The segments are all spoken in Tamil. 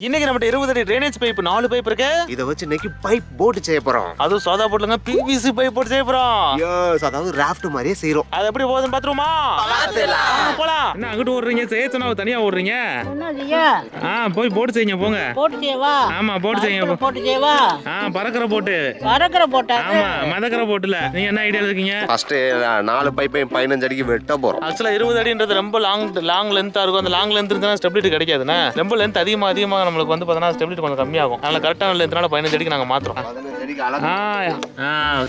இன்னைக்கு நம்ம 20 அடி ட்ரைனேஜ் பைப் 4 பைப் இருக்கு. இத வச்சு இன்னைக்கு பைப் போட் செய்ய போறோம். அது சோதா போட்லங்க PVC பைப் போட் செய்ய போறோம். எஸ், அதாவது ராஃப்ட் மாதிரியே செய்றோம். அது எப்படி போகுதுன்னு பாத்துருமா? போலாம். என்ன அங்கிட்டு ஓடுறீங்க? சேச்சனா தனியா ஓடுறீங்க? என்னதுயா? போய் போட் செய்யுங்க போங்க. போட் செய்யவா? ஆமா, போட் செய்யுங்க. போட் செய்யவா? பறக்கற போட். பறக்கற போட்டா? ஆமா, மதக்கற போட்ல. நீங்க என்ன ஐடியால இருக்கீங்க? ஃபர்ஸ்ட் 4 பைப்பையும் 15 அடிக்கு வெட்ட போறோம். ஆக்சுவலா 20 அடின்றது ரொம்ப லாங் லென்த்தா இருக்கும். அந்த லாங் லென்த் இருந்தா ஸ்டெபிலிட்டி கிடைக்காதுண்ணே. ரொம்ப லென்த் அதிகமா நம்மளுக்கு வந்து பார்த்தா ஸ்டெபிலிட்டி கொஞ்சம் கம்மியாகும். அதனால கரெக்டான லென்த்னால 15 அடிக்கு நாங்க மாத்துறோம். 15 அடிக்கு அழகா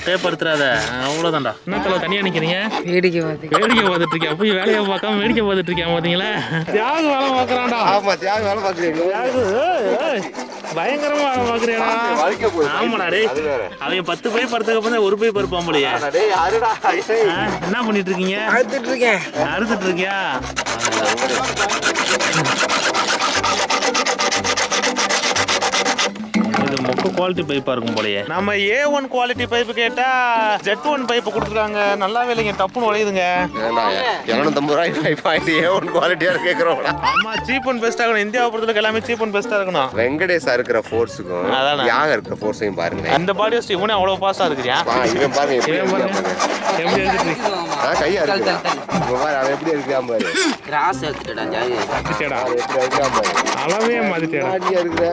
தேப்படுத்துறாத. அவ்வளவுதான்டா. என்ன தல தனியா நிக்கிறீங்க? வேடிக்கை பார்த்துட்டு இருக்கேன். போய் வேலையை பார்க்காம வேடிக்கை பார்த்துட்டு இருக்கேன். பாத்தீங்களா? தியாக வேலை பார்க்கறான்டா. ஆமா, தியாக வேலை பார்க்கறீங்க. பயங்கரமா வேலை பார்க்கறியாடா? ஆமாடா டேய். அவங்க 10 பைப் பறதுக்கு அப்புறம் ஒரு பைப் பறப்பான் போலயே. டேய் யாருடா? என்ன பண்ணிட்டு இருக்கீங்க? அறுத்துட்டு இருக்கியா? மொக்க குவாலிட்டி பைப்பா இருக்கும் போலயே. நம்ம A1 குவாலிட்டி பைப் கேட்டா Z1 பைப் கொடுத்துருக்காங்க. நல்லாவே இல்லைங்க, டப்புன்னு உடையுதுங்க. 250 ரூபாய் பைப் ஆயிட்டு A1 குவாலிட்டியா கேக்குறோம். ஆமா, சீப் அண்ட் பெஸ்டா இருக்கணும். இந்தியாவை பொறுத்தவரைக்கும் எல்லாமே சீப் அண்ட் பெஸ்டா இருக்கணும். வெங்கடேஷா இருக்கிற ஃபோர்ஸுக்கும் யாக இருக்கிற ஃபோர்ஸையும் பாருங்க. இந்த பாடி ஸ்ட் இவனே அவ்வளவு ஃபாஸ்டா இருக்குறியா? இவன் பாருங்க எப்படி எடுத்துட்டு கையா இருக்கு. பாரு அவன் எப்படி இருக்கான் பாரு. Cross எடுத்துடா Joy. கேடா எப்படி இருக்கான் பாரு. அளவே மாத்திட்டேடா. ஆடியா இருக்குற.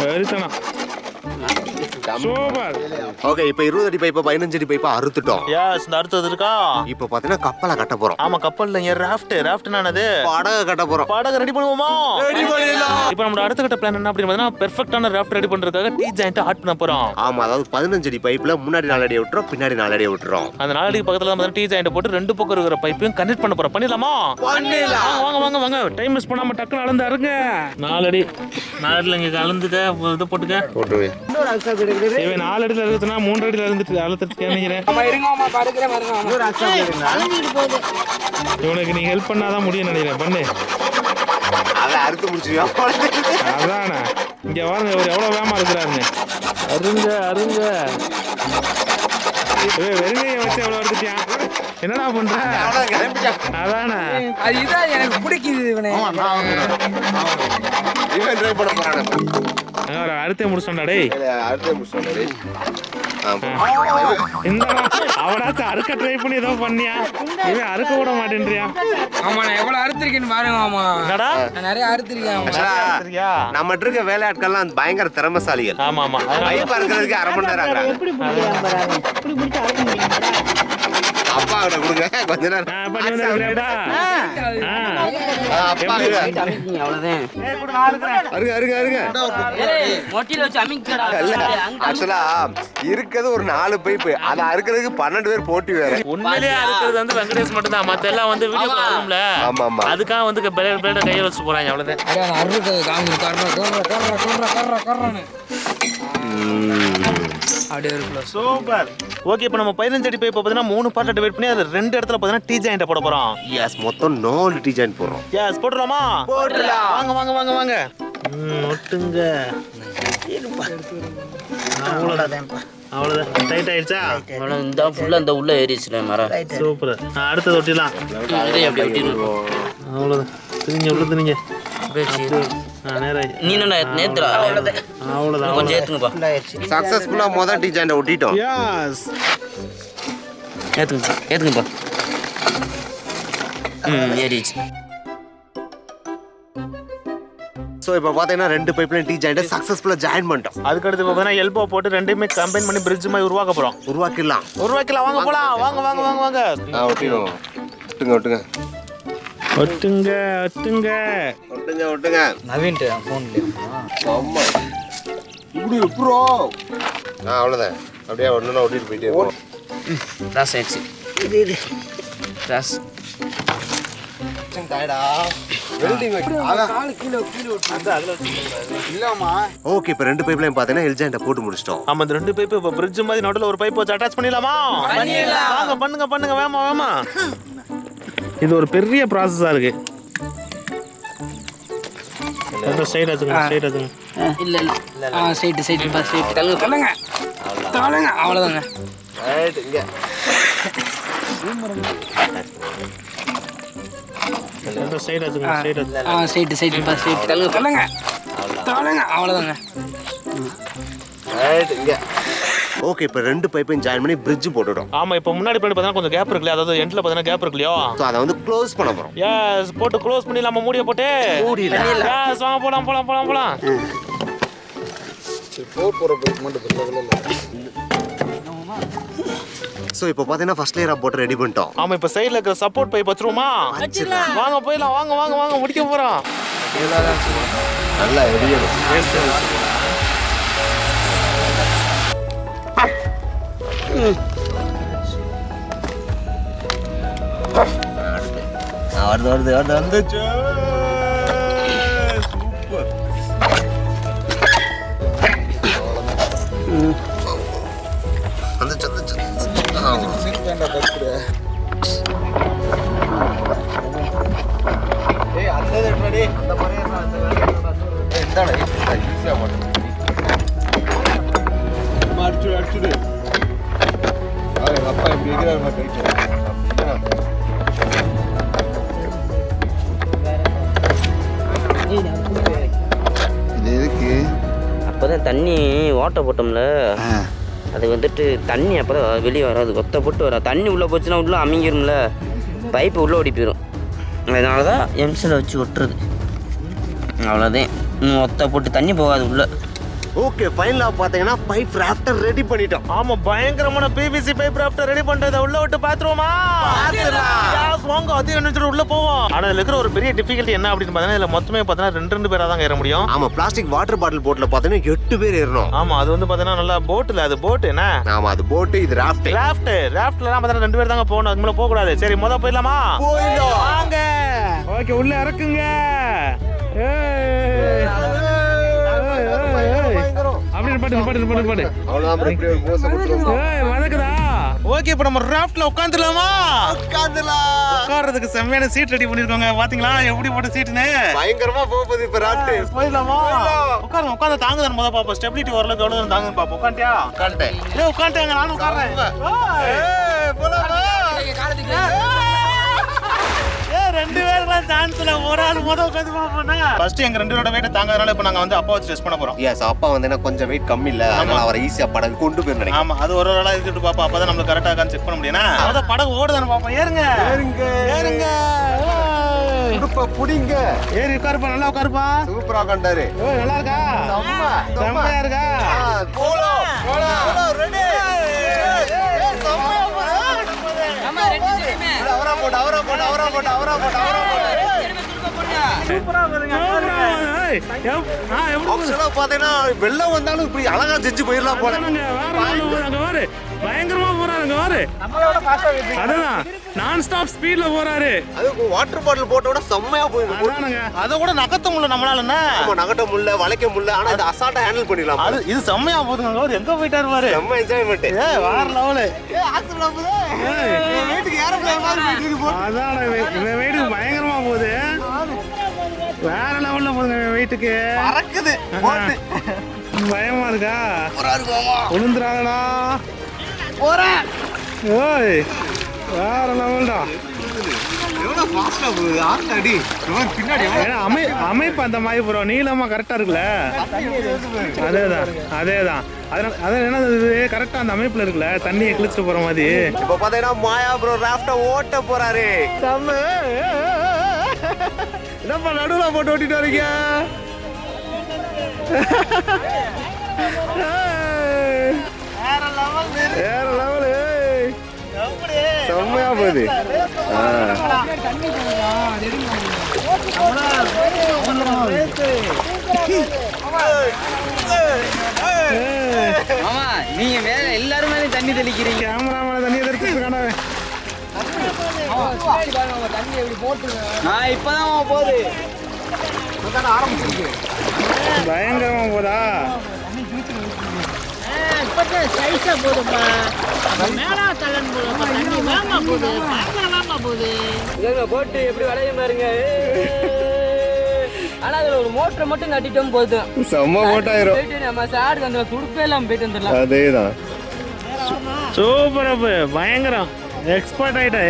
வெரிதனா சூப்பர். ஓகே, இப்போ 20 அடி பைப்பை 15 அடி பைப்பை அறுத்துட்டோம். எஸ், இந்த அறுத்தது இருக்கா? இப்போ பாத்தீங்கன்னா கப்பலை கட்ட போறோம். ஆமா, கப்பல் இல்லைங்க, ராஃப்ட் என்னது? படகு கட்ட போறோம். படகு ரெடி பண்ணுவோமா? ரெடி பண்ணிடலாம். இப்போ நம்ம அடுத்த கட்ட பிளான் என்ன அப்படினா, பெர்ஃபெக்ட்டான ராஃப்ட் ரெடி பண்றதுக்காக டீ ஜாயிண்ட் ஆட் பண்ண போறோம். ஆமா, அதாவது 15 அடி பைப்ல முன்னாடி 4 அடி விட்டுறோம், பின்னாடி 4 அடி விட்டுறோம். அந்த 4 அடி பக்கத்துல நம்ம டீ ஜாயிண்ட் போட்டு ரெண்டு பக்கம் இருக்கிற பைப்பையும் கனெக்ட் பண்ண போறோம். பண்ணிடலாமா? வாங்க டைம் மிஸ் பண்ணாம டக்குன்னு அளந்து அருங்க. 4 அடில இங்க கலந்துக்க இத போட்டுக்க. இவன் 4 அடியில இருக்குதுன்னா 3 அடியில இருந்துட்டு அழுத்திட்டு நினைக்கிறேன். இவனுக்கு நீ ஹெல்ப் பண்ணாதான் முடியும் நினைக்கிறேன். பண்ணு. அறுத்து முடிச்சியா? அதானே. இங்க வாருங்க, இவர் எவ்வளவு வேகமா இருக்கிறாருங்க. அருங்க வெறுங்கைய வச்சு எவ்வளவு அறுத்துட்டியா? என்னடா பண்ற? அதானே. அதுதான் எனக்கு பிடிக்குது. இவன் ட்ரை பண்ண போறானே. அறுத்தே முடிச்சோம்டா டேய். அறுத்தே முடிச்சோம்டா டேய். அவனாச்சும் அறுக்க ட்ரை பண்ணி ஏதோ பண்ணியா? இவன் அறுக்க விட மாட்டேன்றியா? ஆமா, நான் எவ்வளவு அறுத்திருக்கேன்னு பாருங்க. ஆமா, நான் நிறைய அறுத்திருக்கேன். நம்ம இருக்க வேலையாட்கள்லாம் பயங்கர திறமைசாலிகள். ஆமா பைப் அறுக்கிறதுக்கு 1/2 மணி நேரம் ஆகுறாங்க. எப்படி அப்பா கிட்ட கொடுங்க கொஞ்ச நேரம். இருக்கிறது ஒரு 4 பைப்பு, அதை அறுக்கிறதுக்கு 12 பேர் போட்டி வேற. உண்மையிலேயே அறுக்கிறது வந்து வெங்கடேஷ் மட்டும் தான். மத்த எல்லாம் வந்து வீடியோ பார்க்கணும்ல. ஆமா, அதுக்காக வந்து பிளேட கையை வச்சு போறாங்க. அவ்வளவுதான். சூப்பர். ஓகே, இப்போ நம்ம 15 அடி பைப் பார்த்தீங்கன்னா 3 பார்ட் டிவைட் பண்ணி அது 2 இடத்துல பார்த்தீங்கன்னா டீ ஜாயிண்ட் போட போறோம். எஸ், மொத்தம் 4 டீ ஜாயிண்ட் போடுறோம். எஸ், போட்டுறலாமா? போட்டுடலாம். வாங்க. ஒட்டுங்க. அவ்வளவுதான். டைட் ஆயிடுச்சா? இந்த ஃபுல்லா இந்த உள்ள ஏறிச்சுல மரம். சூப்பர். அடுத்து ஒட்டிடலாம். அவ்வளவுதான். திணிங்க. சக்சஸ்ஃபுல்லா முதல் டீ ஜாயிண்ட் ஒட்டிட்டோம். எஸ், ஏத்துங்கப்பா. ஏறிச்சு. சோ இப்போ பாத்தீங்கன்னா 2 பைப்லைன் டீ ஜாயிண்ட் சக்சஸ்ஃபுல்லா ஜாயின் பண்ணிட்டோம். அதுக்கு அடுத்து பார்த்தீங்கன்னா எல்போ போட்டு ரெண்டையுமே கம்பைன் பண்ணி பிரிட்ஜ் மாதிரி உருவாக்க போறோம். உருவாக்கிடலாம். வாங்க போலாம். வாங்க. ஒட்டிடுவோம். ஒட்டுங்க. நவீன் போன்ல. ஆமா. இப்படி ப்ரோ. அவ்வளவுதான். அப்படியே ஒண்ணு ஒட்டிட்டு போயிட்டே இருக்கோம். ராஸ் ஆயிடுச்சு. இது ராஸ். டயடா. வெல்டிங் வைக்க. கால் கீழ அதுல இல்லமா. ஓகே, இப்போ 2 பைப்லையும் பாத்தீங்கன்னா எல் ஜாயிண்ட போட்டு முடிச்சிட்டோம். ஆமா, இந்த 2 பைப் இப்போ பிரிட்ஜ் மாதிரி நடுவுல ஒரு பைப் வச்சு அட்டாச் பண்ணிடலாமா? வாங்க பண்ணுங்க. வேமா. இது ஒரு பெரிய ப்ராசஸா இருக்கு. சைடு ஆச்சுங்க. இல்ல சைடு பா சைடு. தள்ளுங்க. அவ்வளவுதாங்க. ரைட். இங்க அவ்வளோதாங்க. ஓகே, இப்போ 2 பைப்பையும் ஜாயின் பண்ணி பிரிட்ஜ் போட்டுடும். ஆமா, இப்போ முன்னாடி பார்த்தா கொஞ்சம் கேப் இருக்குல்ல, அதாவது எண்ட்ல பார்த்தா கேப் இருக்குல்லையோ, ஸோ அதை வந்து க்ளோஸ் பண்ண போறோம். எஸ், போட்டு க்ளோஸ் பண்ணிடலாமா? மூடியை போட்டு எஸ், வாங்க போலாம் போலாம் போலாம் போலாம். ஸோ இப்போ பார்த்தீங்கன்னா ஃபர்ஸ்ட் லேயர் போட்டு ரெடி பண்ணிட்டோம். ஆமா, இப்போ சைடுல இருக்கிற சப்போர்ட் பைப் வச்சிருவோமா? வாங்க போயிடலாம், வாங்க வாங்க வாங்க, முடிக்க போறோம். நல்லா எரியணும். வருது வந்துச்சு. சூப்பர். வந்துச்சு. அப்போதான் தண்ணி ஓட்ட போட்டோம்ல, அது வந்துட்டு தண்ணி அப்போதான் வெளியே வராது, ஒத்த போட்டு வராது. தண்ணி உள்ளே போச்சுன்னா உள்ளே அமுங்கிரும்ல, பைப்பு உள்ளே ஓடி போயிடும். அதனால தான் எம்சில் வச்சு ஒட்டுறது. அவ்வளோதான், ஒத்த போட்டு தண்ணி போகாது உள்ளே. ஓகே, ஃபைனலா பாத்தீங்கன்னா பைப் ராஃப்டர் ரெடி பண்ணிட்டோம். ஆமா, பயங்கரமான PVC பைப் ராஃப்டர் ரெடி பண்ணிட்டத உள்ள விட்டு பாத்துருவோமா? பாத்துறலாம். வாங்க, அது என்ன உள்ள போவோம். ஆனா இதுல இருக்கிற ஒரு பெரிய டிஃபிகல்ட்டி என்ன அப்படின்னு பார்த்தா, இதுல மொத்தமே பார்த்தா 2 பேரா தான் ஏற முடியும். ஆமா, பிளாஸ்டிக் வாட்டர் பாட்டில் போட்ல பாத்தீங்கன்னா 8 பேர் ஏறணும். ஆமா, அது வந்து பாத்தீங்கன்னா நல்லா போட்ல, அது போட் என்ன? ஆமா, அது போட், இது ராஃப்ட். ராஃப்ட்லாம் பார்த்தா 2 பேர் தாங்க போகணும், அதுக்கு மேல போக கூடாது. சரி, முத போயிடலாமா? போயிடலாம், வாங்க. ஓகே, உள்ள இறக்குங்க. ஓகே, இப்ப நம்ம ராஃப்ட்ல உட்காந்துலாமா? உட்கார்றதுக்கு செம்மையான சீட் ரெடி பண்ணிருக்கோங்க. பாத்தீங்களா எப்படி போட்ட சீட்னு? பயங்கரமா போகுது இப்ப ராஃப்ட். போயிடலாமா? உட்காருங்க, உட்கார்ந்து தாங்குதான் முத பாப்போம். ஸ்டெபிலிட்டி ஓரளவுக்கு எவ்வளவு தாங்குன்னு பாப்போம். உட்காந்துட்டியா? உட்காந்துட்டேன். உட்காந்துட்டாங்க, நானும் உட்கார்றேன். ரெண்டு பேருக்குலாம் சான்ஸ் இல்ல, ஒரு ஆள் முத உட்காந்து பாப்போம்னா. ஃபர்ஸ்ட் எங்க 2 பேரோட வெயிட் தாங்கறதுனால இப்ப நாங்க வந்து அப்பா வச்சு டெஸ்ட் பண்ண போறோம். எஸ், அப்பா வந்து கொஞ்சம் வெயிட் கம்மி இல்ல, அதனால அவரை ஈஸியா படகு கொண்டு போய் நினைக்கிறேன். ஆமா, அது ஒரு ஆளா இருக்கட்டும் பாப்பா, அப்பதான் நமக்கு கரெக்ட்டா இருக்கான்னு செக் பண்ண முடியும்னா. அத படகு ஓடுதானே பாப்போம். ஏறுங்க ஏறுங்க, உடுப்ப புடிங்க. ஏறி உட்காருப்பா, நல்லா உட்காருப்பா. சூப்பரா கண்டாரு. நல்லா இருக்கா? செம்மையா இருக்கா? போலாம் போலாம், ரெடி. வெள்ளம் வந்தாலும் இப்படி அழகா செஞ்சு போயிடலாம் போல. பயங்கரமா போறாரு. அதான் நான் ஸ்டாப் ஸ்பீட்ல போறாரு. அதுக்கு வாட்டர் பாட்டில் போட்ட விட செம்மையா போயிடும். அதை கூட நகர்த்த முடியல நம்மளால. நகட்ட முடியல, வளைக்க முடியல, ஆனா இது அசால்ட்டா ஹேண்டில் பண்ணிடலாம். அது இது செம்மையா போகுதுங்க. அவர் எங்க போயிட்டாரு பாரு. செம்ம என்ஜாய்மெண்ட். வேற லெவலு. அதான் வெயிட்டுக்கு பயங்கரமா போகுது. வேற லெவல்ல போகுதுங்க வெயிட்டுக்கு. பறக்குது. பயமா இருக்கா? விழுந்துறாங்கடா. ஓய், வேற லெவல்டா. அமைப்பு அந்த மாதிரி ப்ரோ, நீளமா கரெக்டா இருக்குல்ல. அதேதான் அதான் என்னது கரெக்டா அந்த அமைப்புல இருக்குல்ல, தண்ணியை கிழிச்சிட்டு போற மாதிரி. இப்ப பாத்தீங்கன்னா மாயா ப்ரோ ராஃப்ட ஓட்ட போறாரு. என்னப்பா நடுவுல போட்டு ஓட்டிட்டு வரீங்க? வேற லெவல். செம்மையா போகுது. ஆமா, நீங்க வேற எல்லாருமே தண்ணி தெளிக்கிறீங்க. கேமராமேன் தண்ணி தெளிச்சிருக்கானே. தண்ணி எப்படி போட்டு நான் இப்பதான் போகுது. பயங்கரமா போதா? சைஸா போதுப்பா. மேலா தள்ளன் போதுப்பா. தண்ணி வேகமா போகுது, பயங்கரமா போகுது. இங்க போட்டு எப்படி வளையும் பாருங்க. ஆனா அதுல ஒரு மோட்டரை மட்டும் நட்டிட்டோம் போதும். செம்ம போட்டாயிரும். போயிட்டு நம்ம சாடுக்கு அந்த துடுப்பே எல்லாம் போயிட்டு வந்துடலாம். அதேதான். சூப்பரா பயங்கரம். எக்ஸ்பர்ட் ஆயிட்டடா.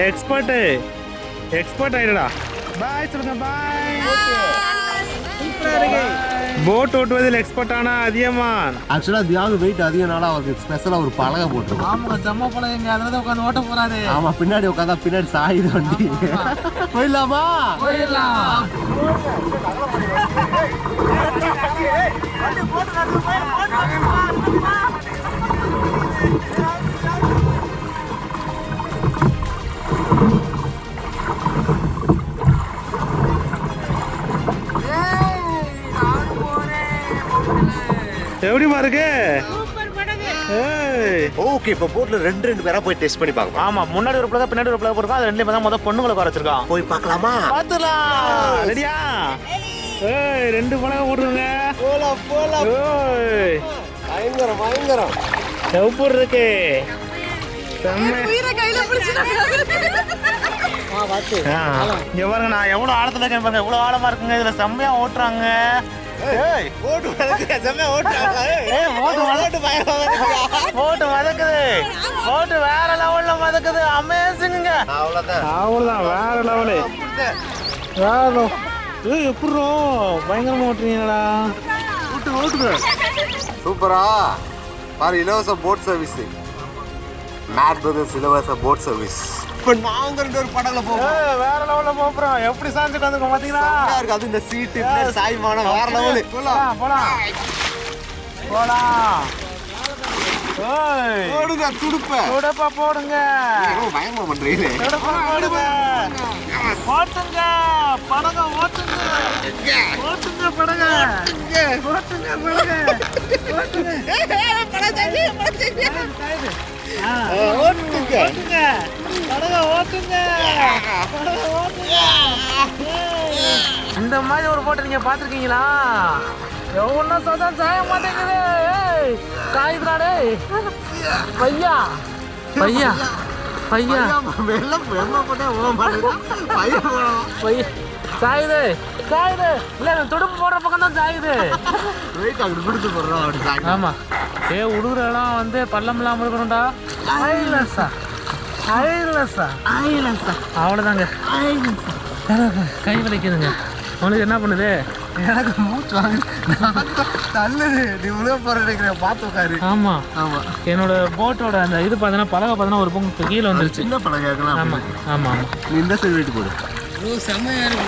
பாய் சொல்லுங்க. பாய். போட் ஓட்டுவதில் எக்ஸ்பர்ட் ஆனா அதியமான். ஆக்சுவலா தியாகு வெயிட் அதிகனால அவருக்கு ஸ்பெஷலா ஒரு பலகை போட்டுருக்கோம். ஆமா செம்ம பழங்க, அதுல தான் உட்காந்து ஓட்ட போறாரு. ஆமா, பின்னாடி உட்காந்தா பின்னாடி சாயுது வண்டி. போயிடலாமா? போயிடலாம். எப்படிமா இருக்கு? ஓகே, இப்போ போட்ல ரெண்டு பேரா போய் டெஸ்ட் பண்ணி பார்க்கலாம். ஆமா, முன்னாடி ஒரு பிளேக் பின்னாடி ஒரு பிளேக் போட்டுருக்கோம். அது ரெண்டுமே தான் முதல் பொண்ணுங்களை உட்கார வச்சிருக்கான். போய் பார்க்கலாமா? பாத்துலாம். ரெடியா? ஏய், 2 பழக போட்டுருங்க. போலாம். ஏய், பயங்கரம். எப்படி இருக்கு? செம்ம. இங்க பாருங்க, நான் எவ்வளவு ஆழத்துல இருக்கேன் பாருங்க. எவ்வளவு ஆழமா இருக்குங்க. இதுல செம்மையா ஓட்டுறாங்க. ஏய், போட்டு மதக்குது. போட்டு வேற லெவல்ல மதக்குது. அமேசிங்க. அவ்வளவுதான், வேற லெவலு. ஏய், எப்படிரோ பயங்கரமா ஓட்டுறீங்களா? சூப்பரா பாரு. இலவச போட் சர்வீஸ். மேட் பிரதர்ஸ் இலவச போட் சர்வீஸ். இப்போ நாங்க ஒரு படகுல போறோம். வேற லெவல்ல போறோம். எப்படி சாஞ்சு உட்காந்துக்கோ பாத்தீங்களா? இருக்கு. அது இந்த சீட் சாய்மான வேற லெவல். போலாம். ஏய், போடுங்க துடுப்பா போடுங்க. பயமா பண்றீங்க. ஓட்டுங்க படக, ஓட்டுங்க படக. இந்த மாதிரி ஒரு போட்டை நீங்க பாத்துருக்கீங்களா? எவ்வளோ சதம் சாய மாட்டேங்குது. காயுதுடா. பையா சாயுது. இல்ல, துடுப்பு போடுற பக்கம் தான் சாயுது. ஆமா. உடுகுற இடம் வந்து பள்ளம் இல்லாம இருக்கணும்டா. அவ்வளவுதாங்க. கை வலிக்குதுங்க. உனக்கு என்ன பண்ணுது? எனக்கு மூச்சு வாங்க தள்ளுது. நீ உள்ள போற பார்த்து உட்காரு. ஆமா. என்னோட போட்டோட அந்த இது பார்த்தீங்கன்னா பலகை பார்த்தீங்கன்னா ஒரு பொங்கு கீழே வந்துருச்சு. சின்ன பழகம். ஆமா. நீ இந்த சைடு போடு. செம்மையா இருக்கு.